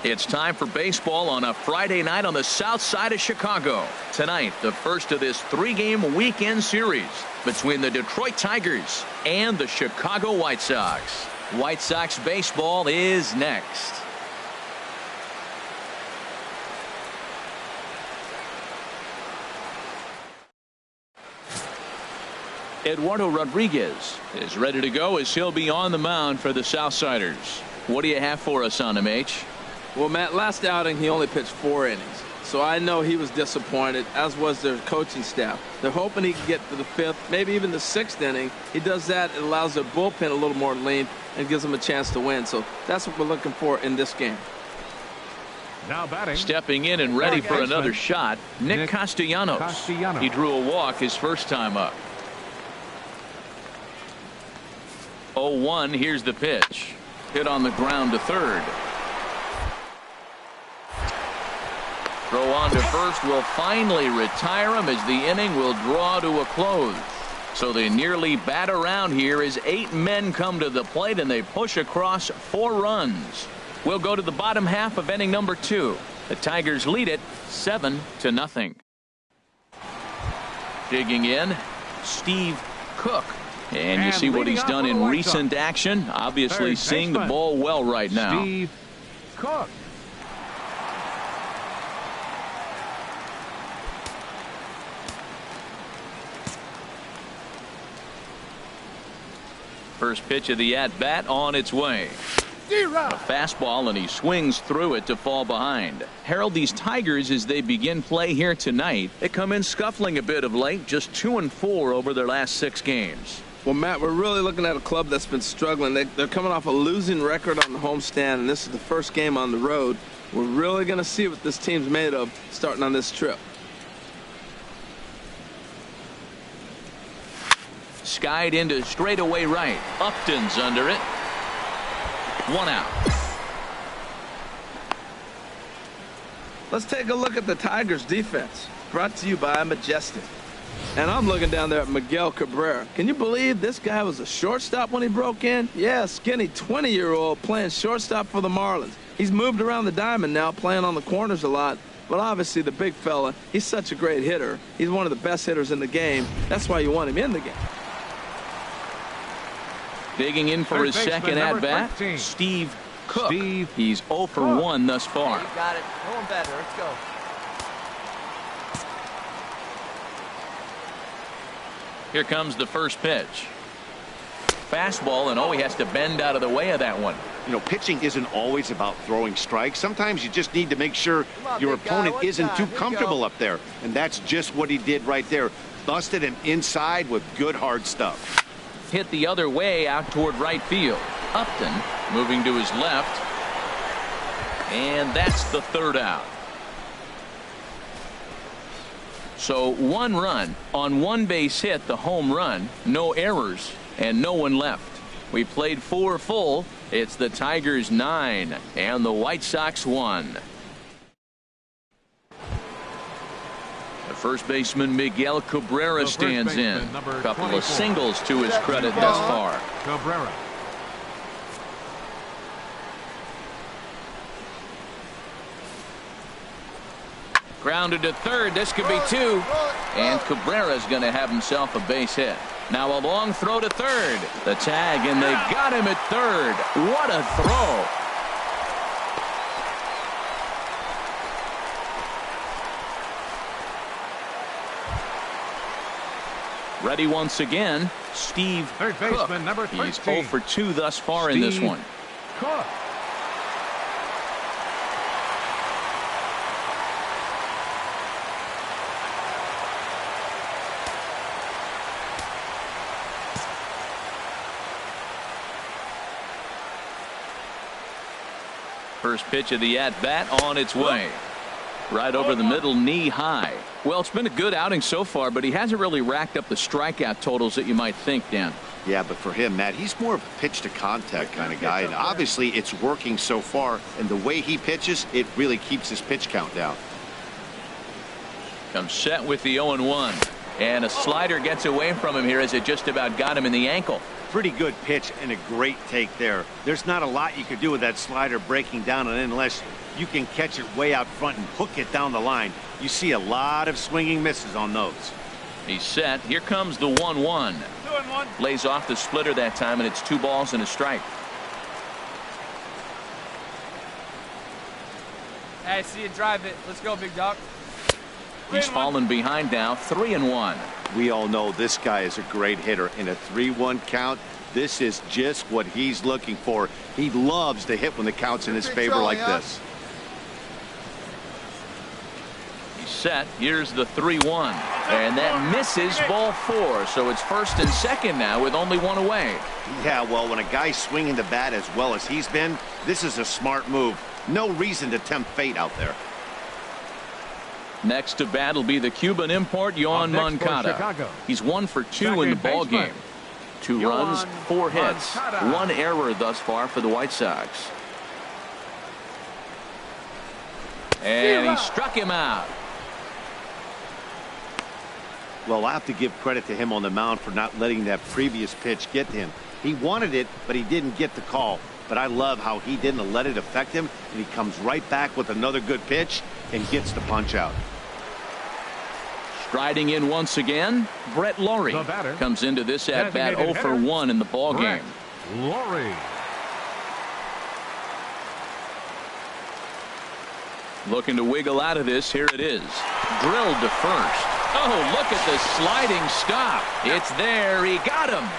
It's time for baseball on a Friday night on the south side of Chicago. Tonight, the first of this 3-game weekend series between the Detroit Tigers and the Chicago White Sox. White Sox baseball is next. Eduardo Rodriguez is ready to go as he'll be on the mound for the Southsiders. What do you have for us on him, H? Well, Matt, last outing he only pitched 4 innings. So I know he was disappointed, as was their coaching staff. They're hoping he can get to the 5th, maybe even the 6th inning. He does that, it allows their bullpen a little more length and gives them a chance to win. So that's what we're looking for in this game. Now batting. Stepping in and ready for another shot, Nick Castellanos. He drew a walk his first time up. 0-1, here's the pitch. Hit on the ground to third. Throw on to first will finally retire him as the inning will draw to a close. So they nearly bat around here as 8 men come to the plate and they push across 4 runs. We'll go to the bottom half of inning number 2. The Tigers lead it 7-0. Digging in, Steve Cook. And you see what he's done in recent action. Obviously seeing the ball well right now. Steve Cook. First pitch of the at-bat on its way. A fastball, and he swings through it to fall behind. Harold, these Tigers, as they begin play here tonight, they come in scuffling a bit of late, just 2-4 over their last 6 games. Well, Matt, we're really looking at a club that's been struggling. They're coming off a losing record on the homestand, and this is the first game on the road. We're really going to see what this team's made of starting on this trip. Skied into straightaway right. Upton's under it. 1 out. Let's take a look at the Tigers defense. Brought to you by Majestic. And I'm looking down there at Miguel Cabrera. Can you believe this guy was a shortstop when he broke in? Yeah, skinny 20-year-old playing shortstop for the Marlins. He's moved around the diamond now, playing on the corners a lot. But obviously the big fella, he's such a great hitter. He's one of the best hitters in the game. That's why you want him in the game. Digging in for his second at-bat, Steve Cook. He's 0 for 1 thus far. You got it. Going better. Let's go. Here comes the first pitch. Fastball, and he has to bend out of the way of that one. You know, pitching isn't always about throwing strikes. Sometimes you just need to make sure your opponent isn't too comfortable up there. And that's just what he did right there. Busted him inside with good hard stuff. Hit the other way out toward right field. Upton moving to his left. And that's the 3rd out. So 1 run on 1 base hit, the home run, no errors, and no one left. We played 4 full. It's the Tigers 9 and the White Sox 1. The first baseman Miguel Cabrera stands in. A couple of singles to his credit thus far. Cabrera. Grounded to third. This could be 2. And Cabrera's going to have himself a base hit. Now a long throw to third. The tag, and they got him at third. What a throw. Ready once again, Steve Third baseman, Cook. number 13. He's 0 for 2 thus far in this one. Cook. First pitch of the at-bat on its way. Right over the middle, knee high. Well, it's been a good outing so far, but he hasn't really racked up the strikeout totals that you might think, Dan. Yeah, but for him, Matt, he's more of a pitch-to-contact kind of guy, and obviously it's working so far, and the way he pitches, it really keeps his pitch count down. Comes set with the 0-1. And a slider gets away from him here as it just about got him in the ankle. Pretty good pitch and a great take there. There's not a lot you could do with that slider breaking down, and unless you can catch it way out front and hook it down the line, you see a lot of swinging misses on those. He's set. Here comes the 1-1. 2-1. Lays off the splitter that time, and it's 2 balls and a strike. Hey, see you drive it. Let's go, big dog. He's fallen behind now, 3-1. We all know this guy is a great hitter. In a 3-1 count, this is just what he's looking for. He loves to hit when the count's in his favor like this. He's set. Here's the 3-1. And that misses ball 4. So it's first and second now with only 1 away. Yeah, well, when a guy's swinging the bat as well as he's been, this is a smart move. No reason to tempt fate out there. Next to bat will be the Cuban import, Yohan Moncada. He's 1 for 2 in the ball game. 2 runs, 4 hits, 1 error thus far for the White Sox. And he struck him out. Well, I have to give credit to him on the mound for not letting that previous pitch get to him. He wanted it, but he didn't get the call. But I love how he didn't let it affect him, and he comes right back with another good pitch and gets the punch out. Striding in once again, Brett Lawrie comes into this at bat 0 for 1 in the ball game. Lawrie. Looking to wiggle out of this. Here it is. Drilled to first. Oh, look at the sliding stop. It's there. He got him.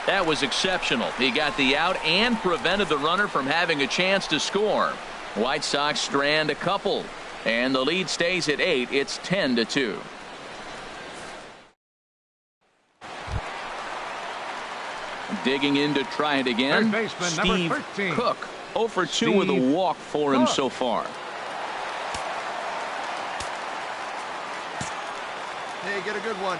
That was exceptional. He got the out and prevented the runner from having a chance to score. White Sox strand a couple, and the lead stays at 8. It's 10-2. Digging in to try it again. Steve Cook, 0 for 2 with a walk for him so far. Hey, get a good one.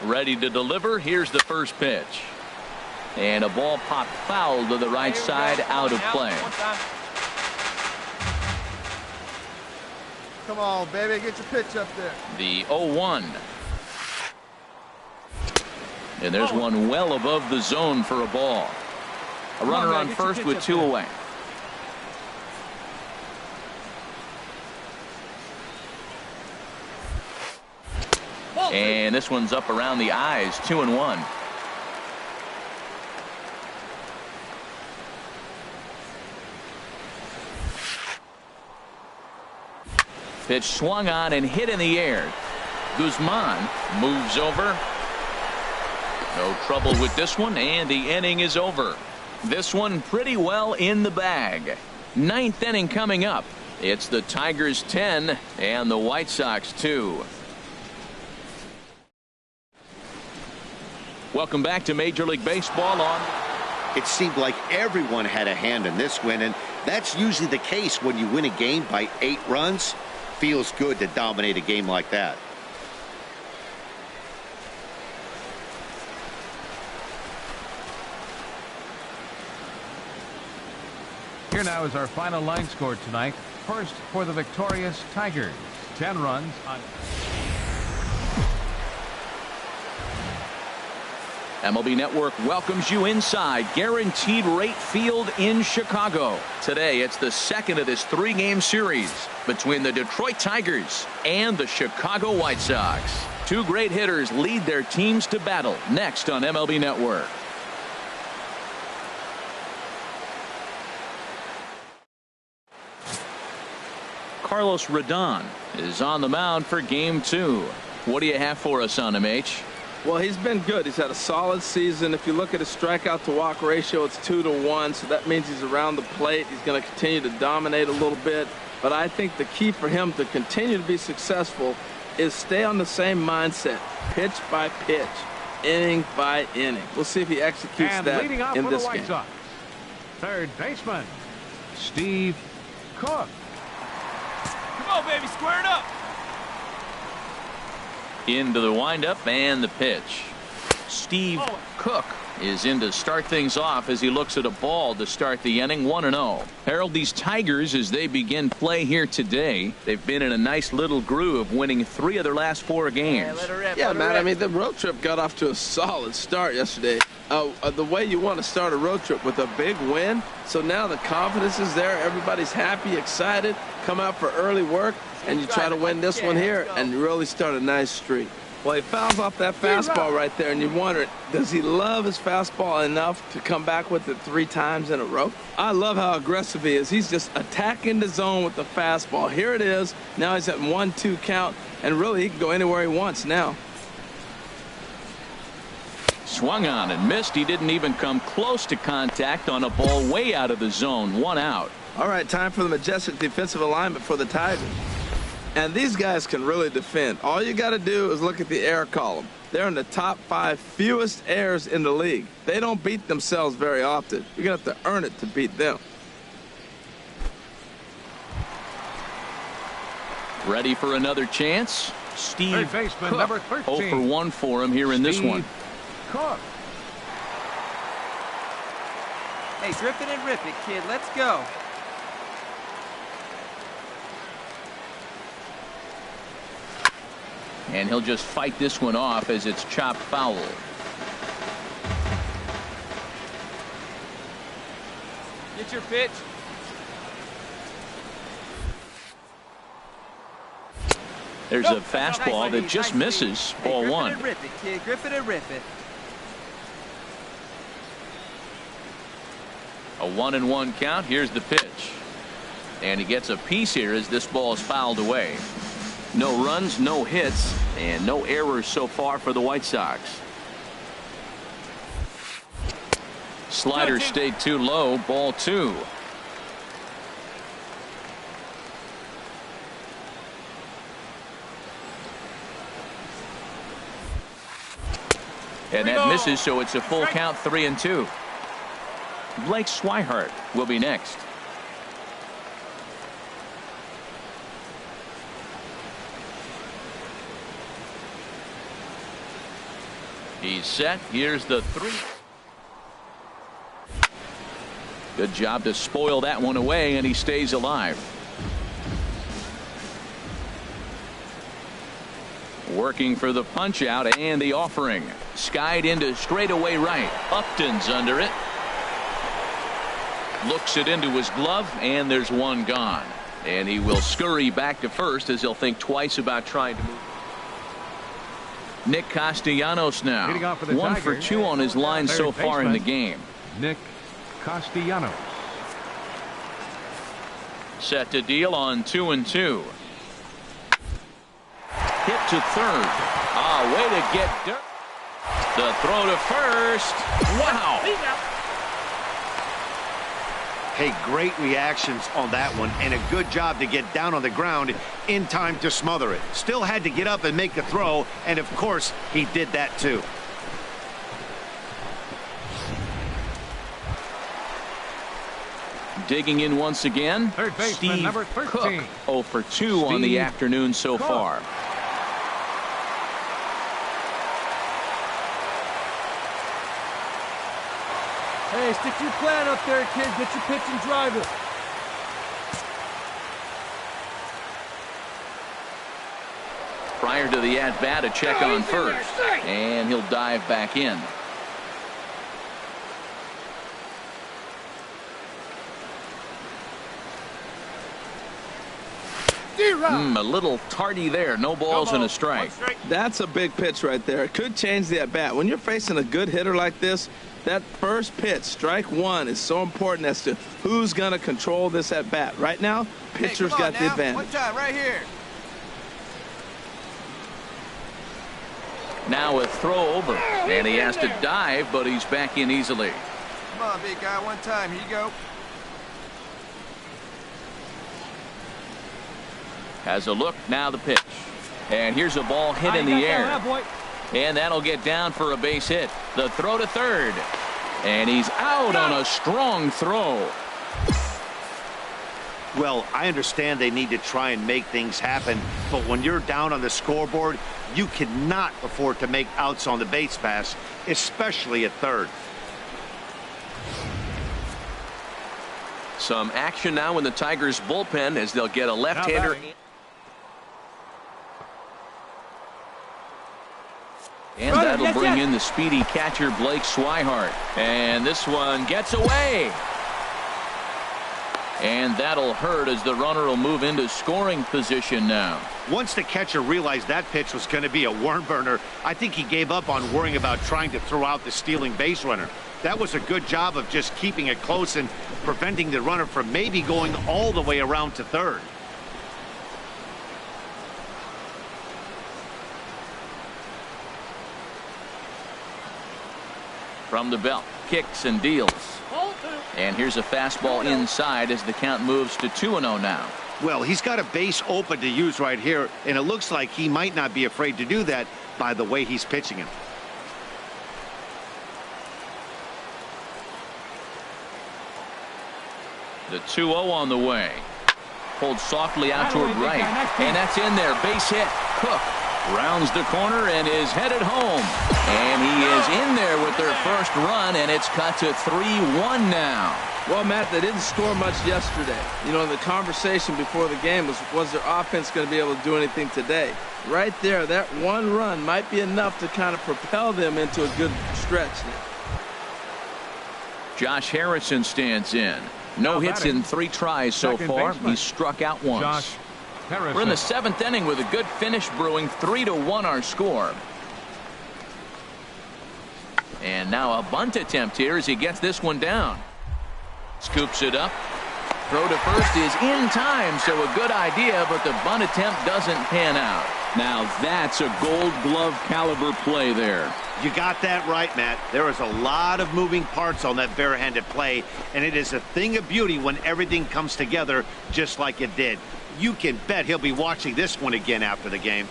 Ready to deliver. Here's the first pitch. And a ball popped foul to the right side, out of play. Come on, baby, get your pitch up there. The 0-1. And there's one well above the zone for a ball. A runner on first with 2 away. And this one's up around the eyes, 2-1. Pitch swung on and hit in the air. Guzman moves over. No trouble with this one, and the inning is over. This one pretty well in the bag. 9th inning coming up. It's the Tigers 10 and the White Sox 2. Welcome back to Major League Baseball on. It seemed like everyone had a hand in this win, and that's usually the case when you win a game by 8 runs. Feels good to dominate a game like that. Here now is our final line score tonight. First for the victorious Tigers. 10 runs on. MLB Network welcomes you inside Guaranteed Rate Field in Chicago. Today, it's the second of this 3-game series between the Detroit Tigers and the Chicago White Sox. 2 great hitters lead their teams to battle next on MLB Network. Carlos Rodon is on the mound for Game 2. What do you have for us on him, H? Well, he's been good. He's had a solid season. If you look at his strikeout to walk ratio, it's 2-1. So that means he's around the plate. He's going to continue to dominate a little bit. But I think the key for him to continue to be successful is stay on the same mindset, pitch by pitch, inning by inning. We'll see if he executes that in this game. Sox, third baseman, Steve Cook. Come on, baby, square it up. Into the windup and the pitch. Steve Cook is in to start things off as he looks at a ball to start the inning. 1-0. Harold, these Tigers, as they begin play here today, they've been in a nice little groove, winning 3 of their last 4 games. Yeah, man, I mean, the road trip got off to a solid start yesterday. The way you want to start a road trip with a big win. So now the confidence is there. Everybody's happy, excited, come out for early work, and you try to win this one here and really start a nice streak. Well, he fouls off that fastball right there, and you wonder, does he love his fastball enough to come back with it 3 times in a row? I love how aggressive he is. He's just attacking the zone with the fastball. Here it is. Now he's at 1-2 count, and really he can go anywhere he wants now. Swung on and missed. He didn't even come close to contact on a ball way out of the zone. 1 out. All right, time for the majestic defensive alignment for the Tigers. And these guys can really defend. All you got to do is look at the error column. They're in the top 5 fewest errors in the league. They don't beat themselves very often. You're going to have to earn it to beat them. Ready for another chance? Steve baseman, Cook. number 13. 0 for 1 for him here in this one. Cook. Hey, grip it and rip it, kid. Let's go. And he'll just fight this one off as it's chopped foul. Get your pitch. There's a fastball that just misses. Ball 1. Grip it and rip it, kid. Grip it and rip it. A 1-1 count. Here's the pitch. And he gets a piece here as this ball is fouled away. No runs, no hits, and no errors so far for the White Sox. Slider stayed too low. Ball 2. And that misses, so it's a full count. 3-2. Blake Swihart will be next. He's set. Here's the 3. Good job to spoil that one away, and he stays alive. Working for the punch out and the offering. Skied into straightaway right. Upton's under it. Looks it into his glove, and there's one gone. And he will scurry back to first as he'll think twice about trying to move. Nick Castellanos now. 1 for 2 on his line so far in the game. Nick Castellanos. Set to deal on 2-2. Hit to third. Way to get dirt. The throw to first. Wow. Hey, great reactions on that one, and a good job to get down on the ground in time to smother it. Still had to get up and make the throw, and of course, he did that too. Digging in once again. Third baseman, Steve number 13. Cook. 0 for 2 on the afternoon so far. Hey, stick your plan up there, kid. Get your pitch and drive it. Prior to the at-bat, a check on first. And he'll dive back in. A little tardy there. No balls and a strike. That's a big pitch right there. It could change the at-bat. When you're facing a good hitter like this, that first pitch, strike 1, is so important as to who's going to control this at-bat. Right now, pitcher's got the advantage. One time, right here. Now a throw over. And he has to dive, but he's back in easily. Come on, big guy. One time. Here you go. Has a look. Now the pitch. And here's a ball hit in the air. And that'll get down for a base hit. The throw to third. And he's out on a strong throw. Well, I understand they need to try and make things happen, but when you're down on the scoreboard, you cannot afford to make outs on the base pass, especially at third. Some action now in the Tigers bullpen as they'll get a left-hander. And that'll bring in the speedy catcher Blake Swihart. And this one gets away. And that'll hurt as the runner will move into scoring position now. Once the catcher realized that pitch was going to be a worm burner, I think he gave up on worrying about trying to throw out the stealing base runner. That was a good job of just keeping it close and preventing the runner from maybe going all the way around to third. From the belt, kicks and deals. And here's a fastball inside as the count moves to 2-0 now. Well, he's got a base open to use right here, and it looks like he might not be afraid to do that by the way he's pitching him. The 2-0 on the way. Pulled softly out toward right. And that's in there. Base hit. Cook rounds the corner and is headed home. And he is in there with their first run, and it's cut to 3-1 now. Well, Matt, they didn't score much yesterday. You know, the conversation before the game was their offense going to be able to do anything today? Right there, that one run might be enough to kind of propel them into a good stretch there. Josh Harrison stands in. No hits in 3 tries so far. He's struck out once. We're in the 7th inning with a good finish brewing. 3-1 our score. And now a bunt attempt here as he gets this one down. Scoops it up. Throw to first is in time, so a good idea, but the bunt attempt doesn't pan out. Now that's a Gold Glove caliber play there. You got that right, Matt. There is a lot of moving parts on that barehanded play, and it is a thing of beauty when everything comes together just like it did. You can bet he'll be watching this one again after the game.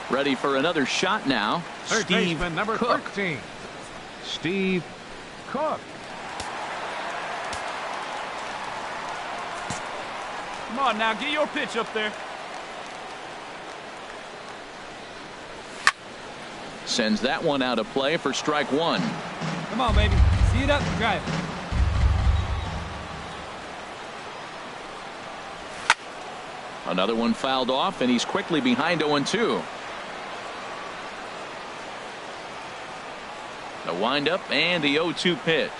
Ready for another shot now. Third baseman number 13, Steve Cook. Come on now, get your pitch up there. Sends that one out of play for strike one. Come on, baby. See it up and drive it. Another one fouled off, and he's quickly behind 0-2. The windup and the 0-2 pitch.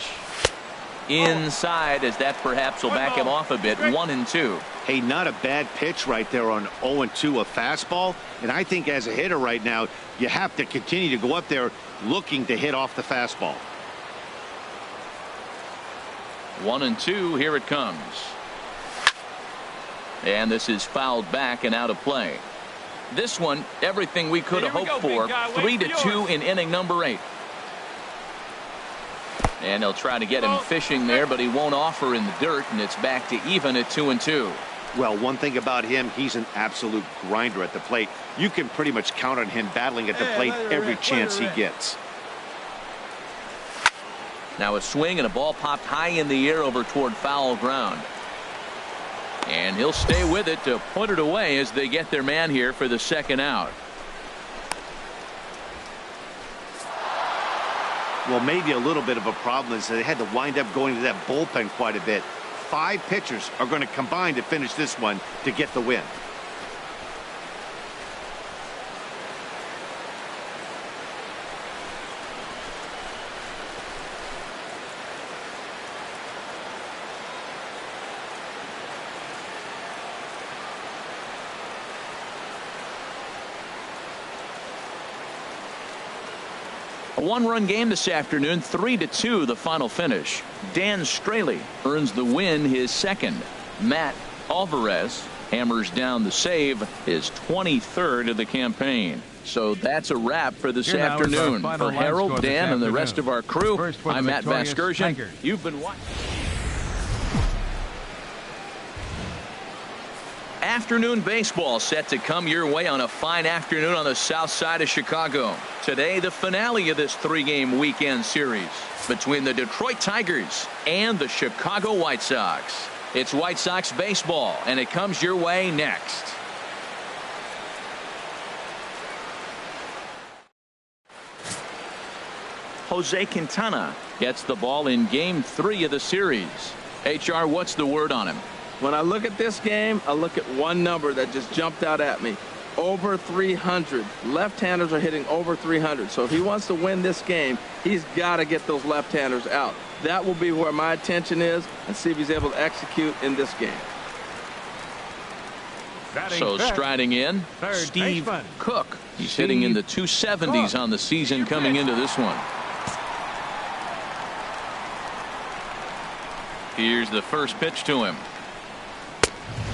Inside, as that perhaps will back him off a bit. 1-2. Hey, not a bad pitch right there on 0-2, a fastball. And I think as a hitter right now, you have to continue to go up there looking to hit off the fastball. 1-2, here it comes. And this is fouled back and out of play. This one, everything we could have hoped for. 3-2 in inning number 8. And they'll try to get him fishing there, but he won't offer in the dirt, and it's back to even at 2-2. Well, one thing about him, he's an absolute grinder at the plate. You can pretty much count on him battling at the plate every chance he gets. Now a swing and a ball popped high in the air over toward foul ground. And he'll stay with it to put it away as they get their man here for the second out. Well, maybe a little bit of a problem is they had to wind up going to that bullpen quite a bit. 5 pitchers are going to combine to finish this one to get the win. A 1-run game this afternoon, 3-2 the final finish. Dan Straley earns the win, his second. Matt Alvarez hammers down the save, his 23rd of the campaign. So that's a wrap for this afternoon. For Harold, Dan, and the rest of our crew, I'm Matt Vasgersian. You've been watching. Afternoon baseball set to come your way on a fine afternoon on the south side of Chicago. Today, the finale of this 3-game weekend series between the Detroit Tigers and the Chicago White Sox. It's White Sox baseball, and it comes your way next. Jose Quintana gets the ball in Game 3 of the series. HR, what's the word on him? When I look at this game, I look at one number that just jumped out at me. Over 300. Left-handers are hitting over 300. So if he wants to win this game, he's got to get those left-handers out. That will be where my attention is, and see if he's able to execute in this game. So striding in, Steve Cook. He's hitting in the 270s on the season coming into this one. Here's the first pitch to him.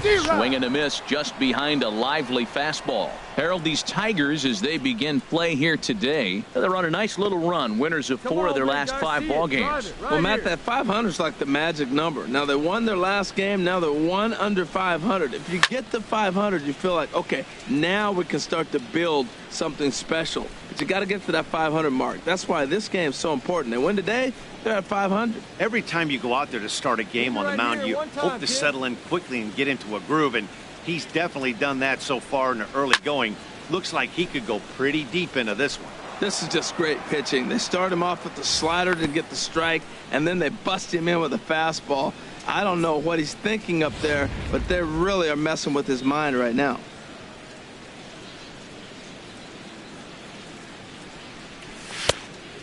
Swing and a miss just behind a lively fastball. Harold, these Tigers, as they begin play here today, they're on a nice little run, winners of 4 of their last 5 ball games. Well, Matt, that 500 is like the magic number. Now, they won their last game. Now they're 1 under 500. If you get to 500, you feel like, okay, now we can start to build something special. But you got to get to that 500 mark. That's why this game is so important. They win today, they're at 500. Every time you go out there to start a game on the mound, you hope to settle in quickly and get into a groove, and he's definitely done that so far in the early going. Looks like he could go pretty deep into this one. This is just great pitching. They start him off with the slider to get the strike, and then they bust him in with a fastball. I don't know what he's thinking up there, but they really are messing with his mind right now.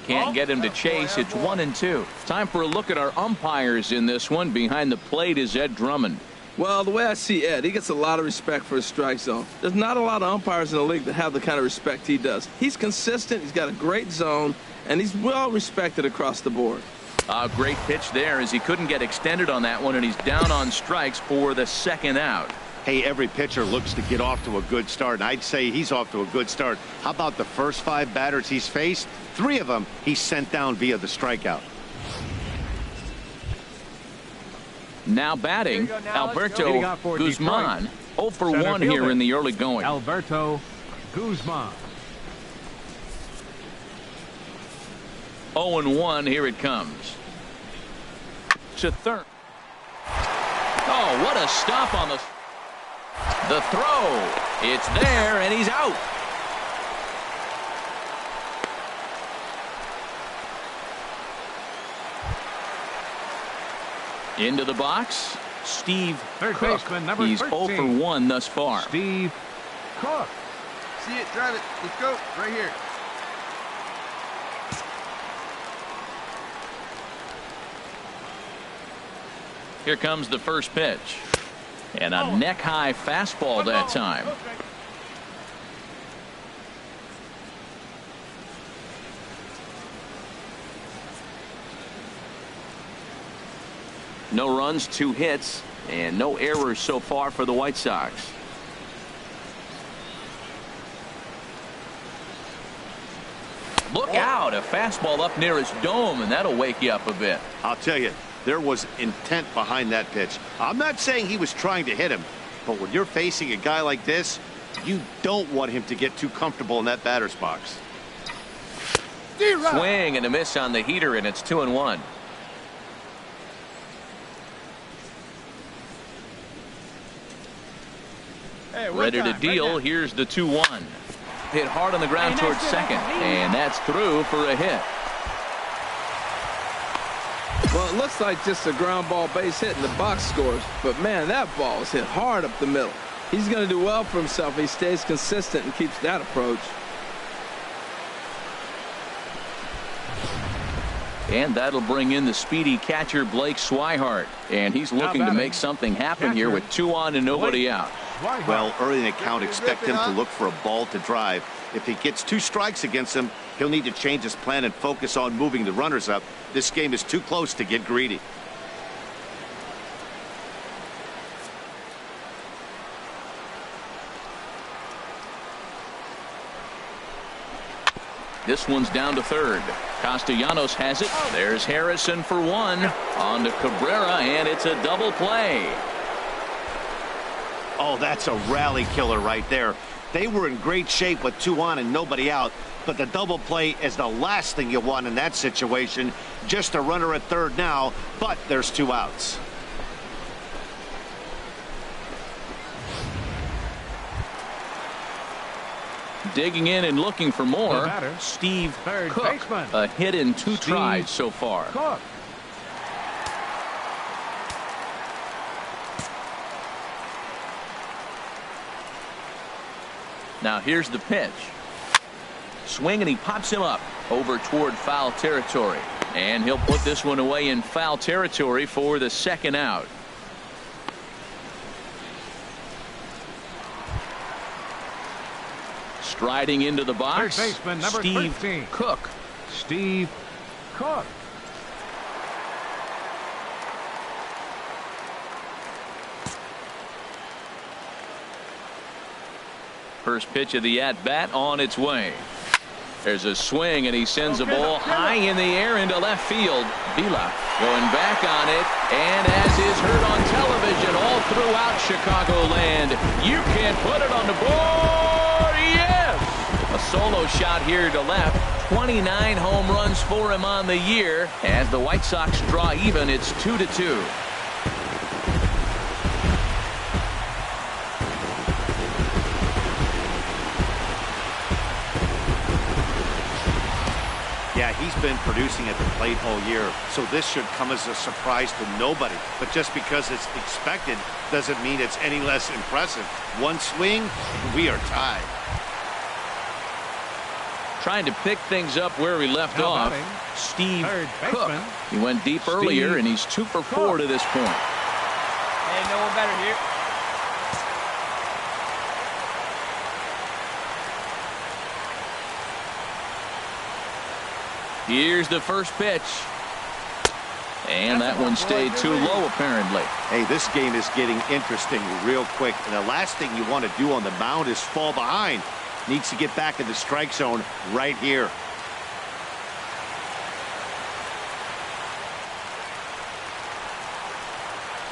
Can't get him to chase. It's 1-2. Time for a look at our umpires in this one. Behind the plate is Ed Drummond. Well, the way I see Ed, he gets a lot of respect for his strike zone. There's not a lot of umpires in the league that have the kind of respect he does. He's consistent, he's got a great zone, and he's well respected across the board. A great pitch there as he couldn't get extended on that one, and he's down on strikes for the second out. Hey, every pitcher looks to get off to a good start, and I'd say he's off to a good start. How about the first 5 batters he's faced? 3 of them he's sent down via the strikeout. Now batting, Alberto Guzman. 0 for 1 here in the early going. Alberto Guzman. 0-1, here it comes. To third. Oh, what a stop on the throw. It's there, and he's out. Into the box, Steve Third Cook. baseman, number He's 13. 0 for 1 thus far. Steve Cook. See it, drive it. Let's go. Right here. Here comes the first pitch. And a neck-high fastball that time. No runs, 2 hits, and no errors so far for the White Sox. Look out, a fastball up near his dome, and that'll wake you up a bit. I'll tell you, there was intent behind that pitch. I'm not saying he was trying to hit him, but when you're facing a guy like this, you don't want him to get too comfortable in that batter's box. Swing and a miss on the heater, and it's 2-1. Ready to deal. Here's the 2-1. Hit hard on the ground towards second, and that's through for a hit. Well, it looks like just a ground ball base hit in the box scores, but man, that ball was hit hard up the middle. He's going to do well for himself if he stays consistent and keeps that approach. And that'll bring in the speedy catcher Blake Swihart, and he's looking to make something happen here with 2 on and nobody out. Well, early in the count, expect him to look for a ball to drive. If he gets 2 strikes against him, he'll need to change his plan and focus on moving the runners up. This game is too close to get greedy. This one's down to third. Castellanos has it. There's Harrison for 1. On to Cabrera, and it's a double play. Oh, that's a rally killer right there. They were in great shape with 2 on and nobody out, but the double play is the last thing you want in that situation. Just a runner at third now, but there's 2 outs. Digging in and looking for more. batter, Steve third Cook. baseman. A hit in 2 tries so far. Cook. Now here's the pitch. Swing, and he pops him up over toward foul territory. And he'll put this one away in foul territory for the 2nd out. Striding into the box, Third baseman, number Steve 13. Cook. Steve Cook. First pitch of the at-bat on its way. There's a swing, and he sends a ball high in the air into left field. Vila going back on it, and as is heard on television all throughout Chicagoland, you can't put it on the board. Yes! A solo shot here to left. 29 home runs for him on the year. As the White Sox draw even, it's 2-2. Yeah, he's been producing at the plate all year, so this should come as a surprise to nobody. But just because it's expected doesn't mean it's any less impressive. One swing, we are tied. Trying to pick things up where we left off. Steve Cook. He went deep earlier, and he's 2 for 4 to this point. Hey, no one better here. Here's the first pitch. And that one stayed too low, apparently. Hey, this game is getting interesting real quick, and the last thing you want to do on the mound is fall behind. Needs to get back in the strike zone right here.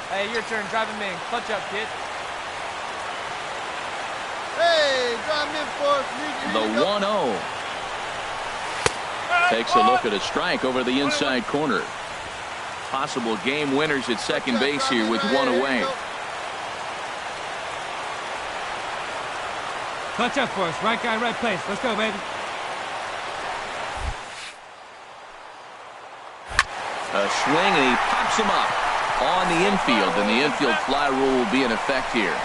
Hey, your turn. Drive him in. Clutch up, kid. Hey, drive him in for us. The 1-0. Takes a look at a strike over the inside corner. Possible game winners at second base here with 1 away. Clutch up for us. Right guy, right place. Let's go, baby. A swing, and he pops him up on the infield, and the infield fly rule will be in effect here.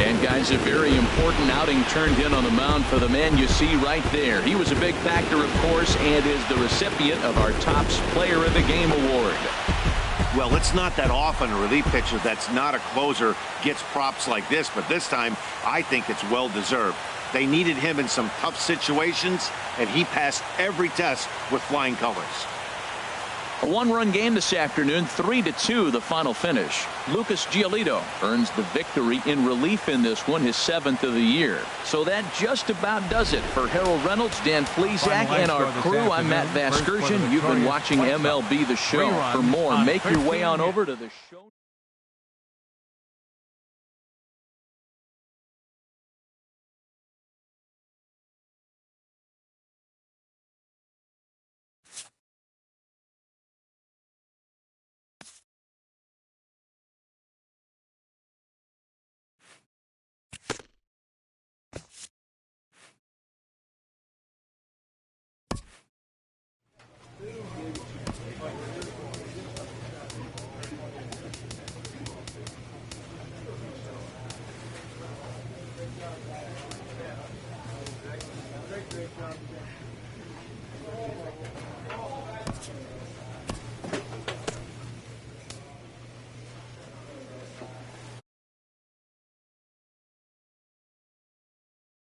And guys, a very important outing turned in on the mound for the man you see right there. He was a big factor, of course, and is the recipient of our Topps Player of the Game award. Well, it's not that often a relief pitcher that's not a closer gets props like this, but this time I think it's well deserved. They needed him in some tough situations, and he passed every test with flying colors. A 1-run game this afternoon, 3-2 the final finish. Lucas Giolito earns the victory in relief in this one, his 7th of the year. So that just about does it for Harold Reynolds, Dan Flezak, and our crew. I'm Matt Vasgersian. You've been watching MLB The Show. For more, make your way on over to the show.